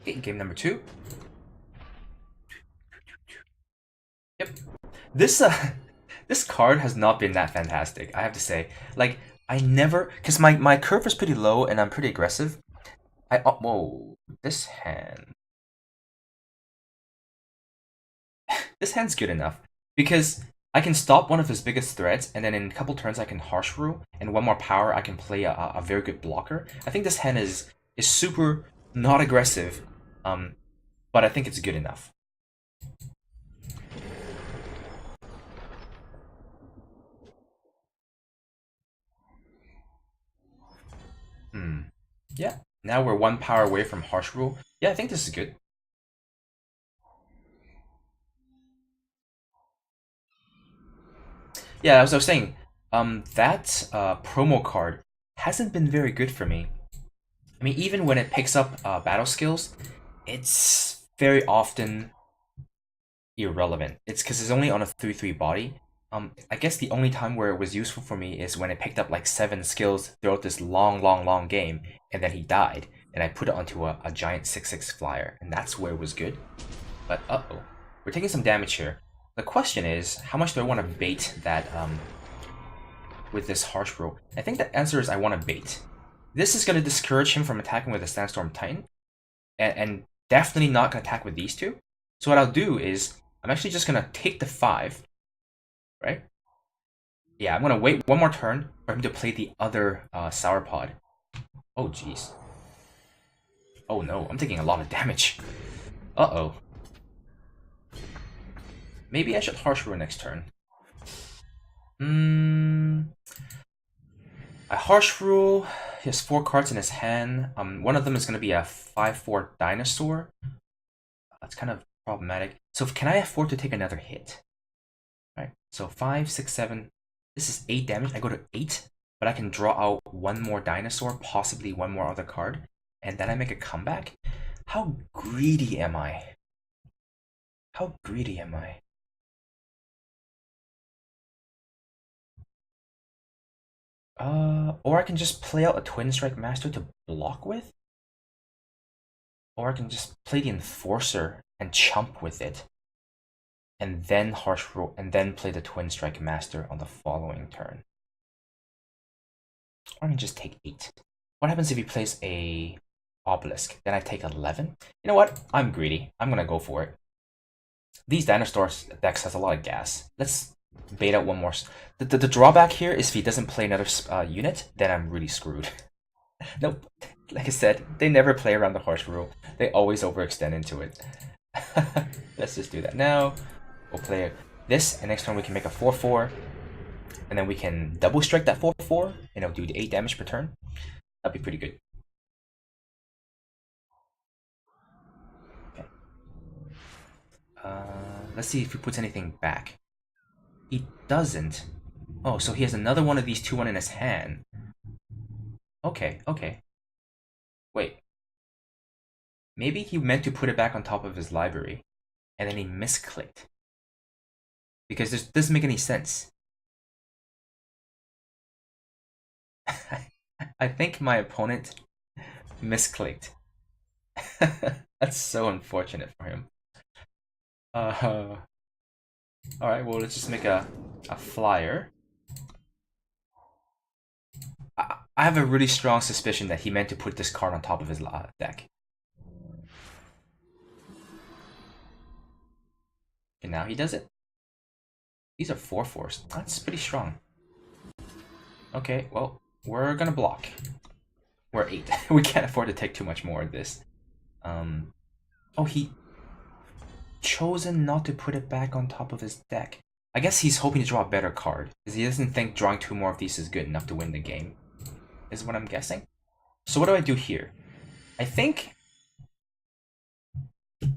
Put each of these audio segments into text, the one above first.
Okay, game number 2. Yep. This this card has not been that fantastic, I have to say. Like, I never, because my curve is pretty low and I'm pretty aggressive. Whoa, this hand. This hand's good enough because I can stop one of his biggest threats, and then in a couple turns I can harsh rule, and one more power I can play a very good blocker. I think this hand is super not aggressive, um, but I think it's good enough. Hmm. Yeah. Now we're one power away from harsh rule. Yeah, I think this is good. Yeah, as I was saying, that promo card hasn't been very good for me. I mean, even when it picks up battle skills, it's very often irrelevant. It's because it's only on a 3/3 body. I guess the only time where it was useful for me is when it picked up like 7 skills throughout this long game, and then he died, and I put it onto a giant 6/6 flyer, and that's where it was good. But uh-oh, we're taking some damage here. The question is, how much do I want to bait that with this harsh rule? I think the answer is I want to bait. This is going to discourage him from attacking with a Sandstorm Titan, and definitely not going to attack with these two. So what I'll do is, I'm actually just going to take the 5, right? Yeah, I'm going to wait one more turn for him to play the other Sourpod. Oh, jeez. Oh no, I'm taking a lot of damage. Uh-oh. Maybe I should Harsh Rule next turn. Hmm. I Harsh Rule. He has 4 cards in his hand. One of them is going to be a 5/4 dinosaur. That's kind of problematic. So can I afford to take another hit? Right. So 5, 6, 7. This is 8 damage. I go to 8, but I can draw out one more dinosaur, possibly one more other card, and then I make a comeback. How greedy am I? How greedy am I? Or I can just play out a Twin Strike Master to block with, or I can just play the Enforcer and chump with it, and then Harsh Rule, and then play the Twin Strike Master on the following turn. Or I can just take 8. What happens if he plays a Obelisk? Then I take 11. You know what? I'm greedy. I'm gonna go for it. These Dinosaur decks has a lot of gas. Let's bait out one more. The drawback here is if he doesn't play another unit, then I'm really screwed. Nope. Like I said, they never play around the harsh rule. They always overextend into it. Let's just do that now. We'll play this, and next turn we can make a 4/4, and then we can double strike that 4/4, and it'll do the 8 damage per turn. That'd be pretty good. Okay. Let's see if he puts anything back. He doesn't. Oh, so he has another one of these 2/1 in his hand. Okay, okay. Wait. Maybe he meant to put it back on top of his library, and then he misclicked. Because this doesn't make any sense. I think my opponent misclicked. That's so unfortunate for him. Uh, Alright, well, let's just make a flyer. I have a really strong suspicion that he meant to put this card on top of his deck. And now he does it. These are 4/4s. That's pretty strong. Okay, well, we're gonna block. We're 8. We can't afford to take too much more of this. Oh, he chosen not to put it back on top of his deck. I guess he's hoping to draw a better card, because he doesn't think drawing 2 more of these is good enough to win the game, is what I'm guessing. So what do I do here? I think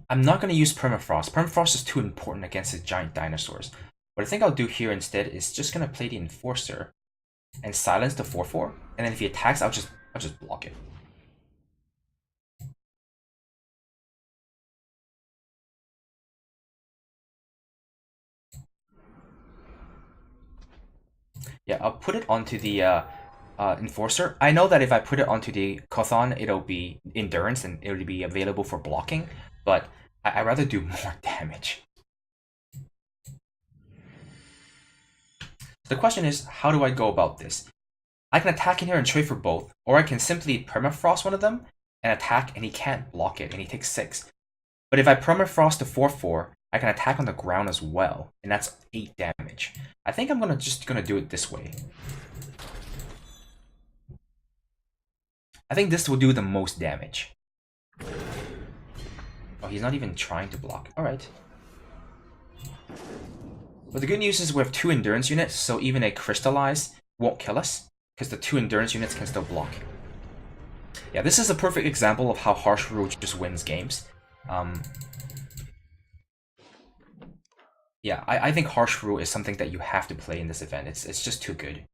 I'm not going to use Permafrost. Permafrost is too important against his giant dinosaurs. What I think I'll do here instead is just going to play the Enforcer and silence the 4/4, and then if he attacks, I'll just block it. Yeah, I'll put it onto the Enforcer. I know that if I put it onto the Kothon, it'll be Endurance and it'll be available for blocking, but I'd rather do more damage. The question is, how do I go about this? I can attack in here and trade for both, or I can simply Permafrost one of them and attack and he can't block it and he takes 6. But if I Permafrost the 4/4, I can attack on the ground as well, and that's 8 damage. I think I'm just gonna do it this way. I think this will do the most damage. Oh, he's not even trying to block. Alright. But the good news is we have 2 endurance units, so even a crystallize won't kill us, because the 2 endurance units can still block. Yeah, this is a perfect example of how Harsh Rule just wins games. Yeah, I think Harsh Rule is something that you have to play in this event. It's just too good.